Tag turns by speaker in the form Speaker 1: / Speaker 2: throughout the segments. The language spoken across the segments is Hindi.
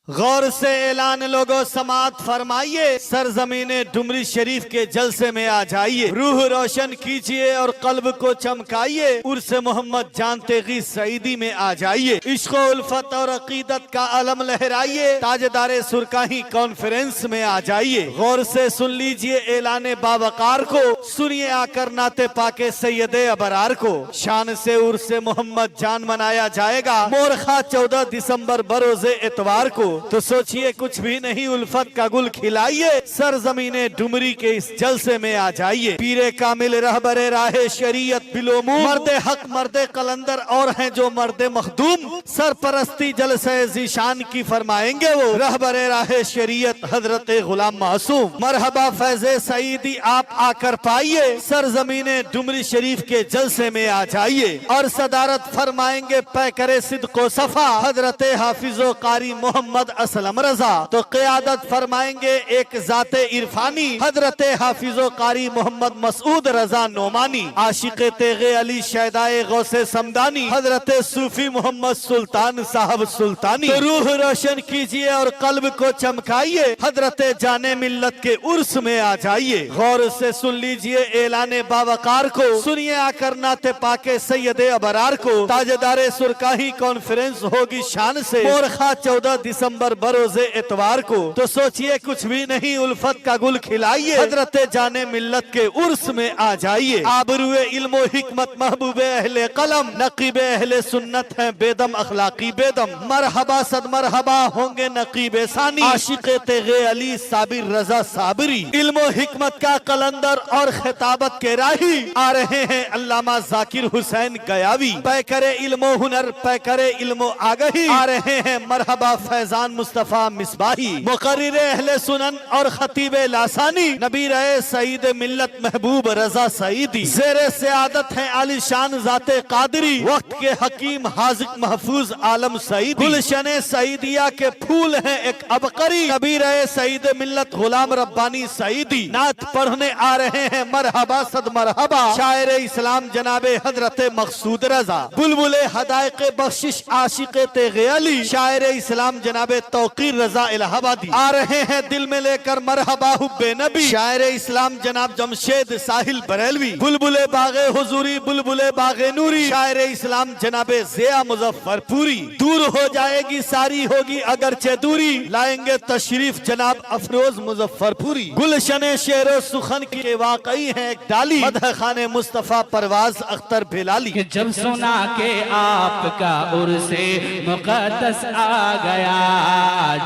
Speaker 1: गौर से ऐलान लोगो समात फरमाइए, सरजमीने डुमरी शरीफ के जलसे में आ जाइए। रूह रोशन कीजिए और कल्ब को चमकाइए। उर्स मोहम्मद जान तेगी सईदी में आ जाइए। इश्क उल्फत और अकीदत का अलम लहराइए। ताजदारे सुरकाही कॉन्फ्रेंस में आ जाइए। गौर से सुन लीजिए ऐलान बावकार को, सुनिए आकर नाते पाके सैयदे अबरार को। शान से उर्स मोहम्मद जान मनाया जाएगा मोरखा 14 दिसंबर बरोजे एतवार को। तो सोचिए कुछ भी नहीं, उल्फत का गुल खिलाइए। सरजमीने डुमरी के इस जलसे में आ जाइए। पीरे कामिल रहबरे राहे शरीयत बिलोमू, मर्दे हक मर्दे कलंदर और हैं जो मर्दे मखदूम, सरपरस्ती जलसे जीशान की फरमाएंगे वो रहबरे राहे शरीयत हजरत गुलाम मासूम। मरहबा फैज़े सईदी आप आकर पाइए। सरजमीने डुमरी शरीफ के जलसे में आ जाइए और सदारत फरमाएंगे पैकरे सिद्को सफा हजरत हाफिजो कारी मोहम्मद असलम रजा। तो क़यादत फरमाएंगे एक जाते इरफानी हजरत हाफिजो कारी मोहम्मद मसूद रजा नोमानी। आशिक़े तेगे अली शहदाए गौसे समदानी हजरत सूफी मोहम्मद सुल्तान साहब सुल्तानी। तो रूह रोशन कीजिए और कल्ब को चमकाइए। हजरत जाने मिल्लत के उर्स में आ जाइए। गौर से सुन लीजिए ऐलान बावकार को, सुनिए आकर नाते पाके सैयदे अबरार को। ताजदारे सुरकाही कॉन्फ्रेंस होगी शान से मोरखा 14 दिसंबर बरोजे एतवार को। तो सोचिए कुछ भी नहीं, उल्फत का गुल खिलाइए। हजरत जाने मिल्लत के उर्स में आ जाइए। आबरूए इल्मो हिकमत महबूबे अहले कलम नकीबे अहले सुन्नत है बेदम अखलाकी बेदम। मरहबा सद मरहबा होंगे नकीबे सानी आशिक़े तेगे अली साबिर रजा साबरी। इल्मो हिकमत का कलंदर और खिताबत के राही आ रहे हैं अल्लामा जाकिर हुसैन गयावी। पैकरे इल्मो हुनर पैकरे इल्मो आगही आ रहे हैं मरहबा फैजान मुस्तफा मिसबाही। मुकर्रिर अहले सुनन और खतीबे लासानी नबी रहे सईद मिल्लत महबूब रजा सईदी। ज़ेरे से आदत है आलिशान जाते कादरी वक्त के हकीम हाजिक महफूज आलम सईदी। गुलशने सईदिया के फूल हैं एक अबकरी नबी रहे सईद मिल्लत गुलाम रब्बानी सईदी। नात पढ़ने आ रहे हैं मरहबा सद मरहबा शायर इस्लाम जनाबे हजरत मकसूद रजा। बुलबुले हदायक़े बख्शिश आशिक़े तेगे अली शायर इस्लाम जनाबे तौकीर रजा इलाहाबादी। आ रहे हैं दिल में लेकर मरहबा हुब्बे नबी शायर इस्लाम जनाब जमशेद साहिल बरेलवी। बुलबुले बागे हुजूरी बुलबुले बागे नूरी शायर इस्लाम जनाबे ज़िया मुजफ्फरपुरी। दूर हो जाएगी सारी होगी अगरचे दूरी लाएंगे तशरीफ जनाब अफरोज मुजफ्फरपुरी। गुलशने शेरो सुखन की वाकई है एक डाली मदह खाने मुस्तफा परवाज अख्तर भिलाली।
Speaker 2: जब सुना के आपका उर्से मुक़द्दस आ गया,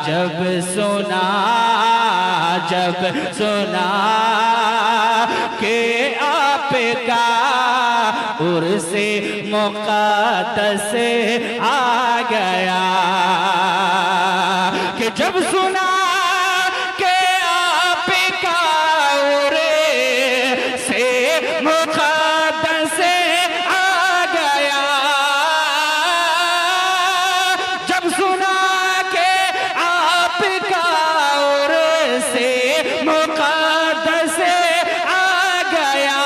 Speaker 2: जब सुना के आपका उर्से मुक़द्दस आ गया, कि जब सुना के आपका उर्से मुक़द्दस आ गया, जब सुना के आपका उर्से मुक़द्दस आ गया,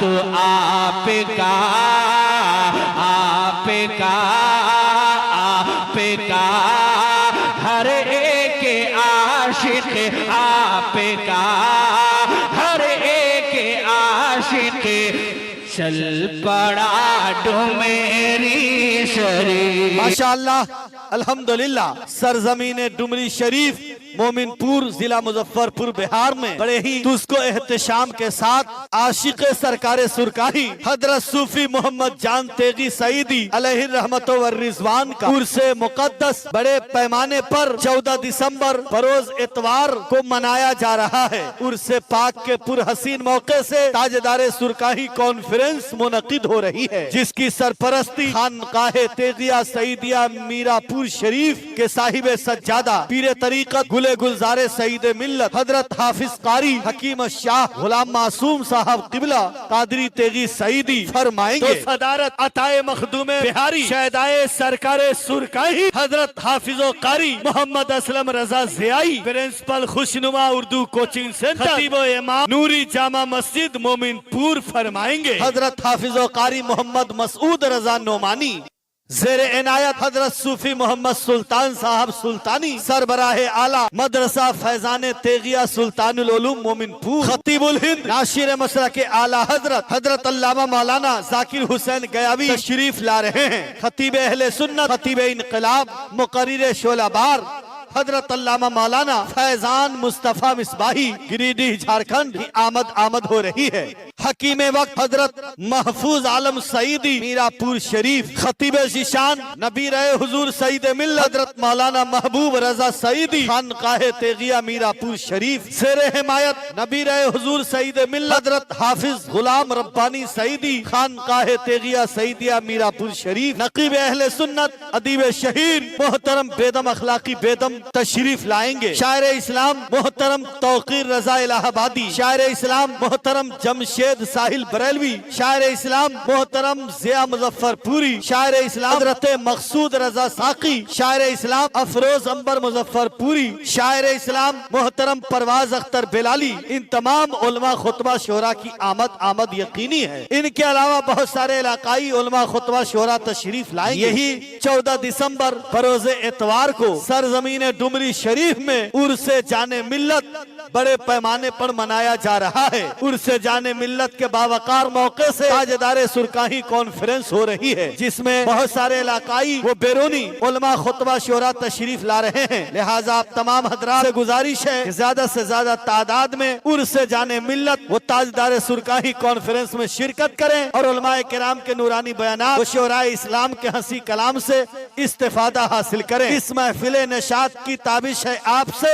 Speaker 2: तो आपका हर एक आशिक आपका हर एक आशिक चल पड़ा डुमरी शरीफ।
Speaker 1: माशाअल्लाह अल्हम्दुलिल्लाह। सरजमीने डुमरी शरीफ मोमिनपुर जिला मुजफ्फरपुर बिहार में बड़े ही तुस्को एहतशाम के साथ आशिक़े सरकारे सुरकाही हजरत सूफी मोहम्मद जान तेगी सईदी अलैहि रहमतो व रिजवान का उर्से मुक़द्दस बड़े पैमाने पर 14 दिसंबर बरोज एतवार को मनाया जा रहा है। उर्से पाक के पुरहसीन मौके से ताजदारे सुरकाही कॉन्फ्रेंस मुनक़िद हो रही है, जिसकी सरपरस्ती खानकाहे तेगिया सईदिया मीरापुर शरीफ के साहिबे सज्जादा पीरे तरीक़त गुलजारे सईद मिल्लत हजरत हाफिज कारी हकीम शाह गुलाम मासूम साहब किबला कादरी तेगी सईदी फरमाएंगे। तो सदारत अताए मखदूमे बिहारी शहदाए सरकारे सुरकाही हजरत हाफिजो कारी मोहम्मद असलम रजा ज़ियाई प्रिंसिपल खुशनुमा उर्दू कोचिंग सेंटर खतीबो इमाम नूरी जामा मस्जिद मोमिनपुर फरमाएंगे। हजरत हाफिजो कारी मोहम्मद मसूद रजा नोमानी। ज़ेर इनायत हजरत सूफी मोहम्मद सुल्तान साहब सुल्तानी सरबराह आला मदरसा फैजान तेगिया सुल्तानुल उलूम मोमिनपुर खतीबुल हिंद नाशिर मसलक आला हजरत अल्लामा मौलाना जाकिर हुसैन गयावी तशरीफ ला रहे हैं। खतीब अहले सुन्नत, खतीब इनकलाब, मुकर्रिर शोलाबार हजरत अल्लामा मौलाना फैजान मुस्तफा मिसबाही गिरिडीह झारखंड की आमद हो रही है। हकीम वक्त हजरत महफूज आलम सईदी मीरापुर शरीफ, खतीब ज़ीशान नबीर हुजूर सईद मिल्लत हजरत मौलाना महबूब रजा सईदी खानकाह तेगिया मीरापुर शरीफ, ज़ेरे हिमायत नबीर हुजूर सईद मिल्लत हजरत हाफिज गुलाम रब्बानी सईदी खानकाह तेगिया सईदिया मीरापुर शरीफ, नकीब अहले सुन्नत अदीब शहीर मोहतरम बेदम अखलाकी बेदम तशरीफ लाएंगे। शायर इस्लाम मोहतरम तौकीर रजा इलाहाबादी, शायर इस्लाम मोहतरम जमशेद साहिल बरेलवी, शायर इस्लाम मोहतरम जिया मुजफ्फरपुरी, शायर इस्लाम हजरत मकसूद रजा साकी, शायर इस्लाम अफरोज अंबर मुजफ्फरपुरी, शायर इस्लाम मोहतरम परवाज अख्तर बेलाली। इन तमाम उलमा खुतबा शोरा की आमद यकीनी है। इनके अलावा बहुत सारे इलाकाई उलमा खुतबा शोरा तशरीफ लाएंगे। यही 14 दिसंबर बरोज़े एतवार को सरजमीन डुमरी शरीफ में उर्से जाने मिल्लत बड़े पैमाने पर मनाया जा रहा है। उर्से जाने मिल्लत के बावकार मौके से ताजदारे सुरकाही कॉन्फ्रेंस हो रही है, जिसमें बहुत सारे इलाकाई व बैरूनी उलमा खुतबा शोरा तशरीफ ला रहे हैं। लिहाजा आप तमाम हजरात से गुजारिश है कि ज्यादा से ज्यादा तादाद में उर्से जाने मिल्लत व ताजदारे सुरकाही कॉन्फ्रेंस में शिरकत करें और उलमाए किराम के नूरानी बयानात व शोराए इस्लाम के हंसी कलाम से इस्तेफादा हासिल करें। इस महफिल नशात की ताबिश है आपसे,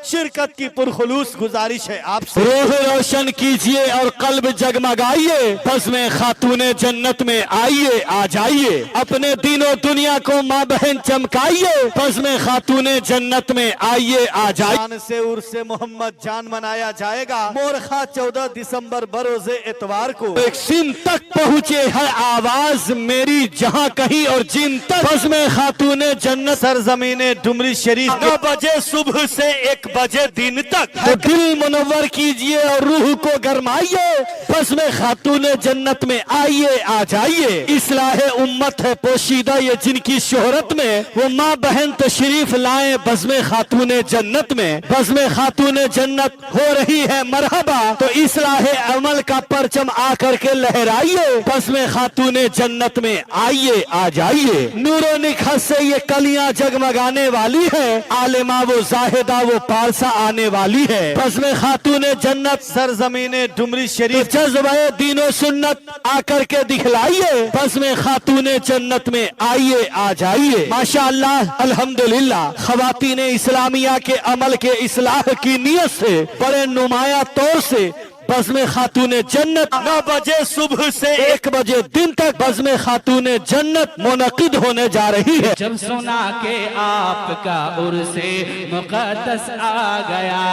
Speaker 1: शिरकत की पुरखुलूस गुजारिश है आपसे। रूह रोशन कीजिए और कल्ब जगमगाइए, बज़्म खातूने जन्नत में आइए आ जाइए। अपने दीनों दुनिया को माँ बहन चमकाइए, बज़्म खातूने जन्नत में आइए आ जाइए। जान से उर्से मोहम्मद जान मनाया जाएगा। मोरखा 14 दिसंबर बरोज़े एतवार को एक सिन तक पहुँचे है आवाज मेरी, जहाँ कहीं और जिन तक बज़्म खातूने जन्नत सरजमीने डुमरी शरीफ 9 बजे सुबह से 1 बजे दिन तक तो दिल मुनव्वर कीजिए और रूह को गरमाइए, बज़्म खातूने जन्नत में आइए आ जाइए। इस्लाह उम्मत है पोशीदा ये जिनकी शोहरत में, वो माँ बहन तशरीफ लाए बज़्म खातूने जन्नत में। बज़्म खातूने जन्नत हो रही है मरहबा, तो इस्लाह अमल का परचम आकर के लहराइए, बज़्म खातूने जन्नत में आइए आ जाइए। नूरो निखत से ये कलियां जगमगाने वाली है, आलिमा वो जाहिदा वो पारसा आने वाली है। बज़्म खातूने जन्नत सरजमीने डुमरी शरीफ जज्बे दीनो सुन्नत आकर के दिखलाइए, बज़्म खातूने जन्नत में आइए आ जाइए। माशाअल्लाह अल्हम्दुलिल्लाह ख़वातीने इस्लामिया के अमल के इस्लाह की नियत से बड़े नुमाया तौर से बज़्म खातूने जन्नत 9 बजे सुबह से 1 बजे दिन तक बज़्म खातूने जन्नत मुनक़िद होने जा रही है।
Speaker 2: जब सुना के आपका उर्से मुक़द्दस आ गया,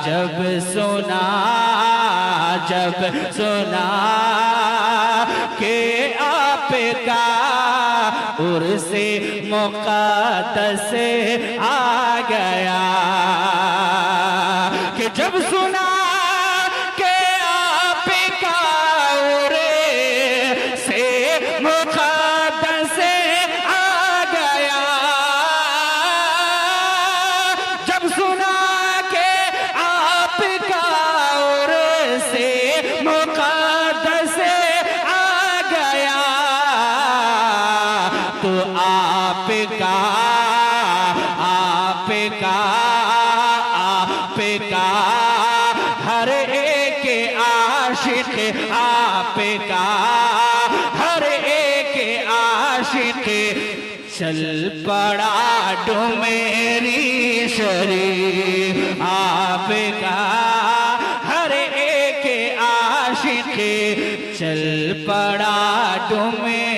Speaker 2: जब सुना के आपका उर्से मुक़द्दस आ गया, कि जब सुना आपका हर एक आशिक, आपका हर एक आशिक चल पड़ा डुमरी शरीफ। आपका हर एक आशिक चल पड़ा डुमरी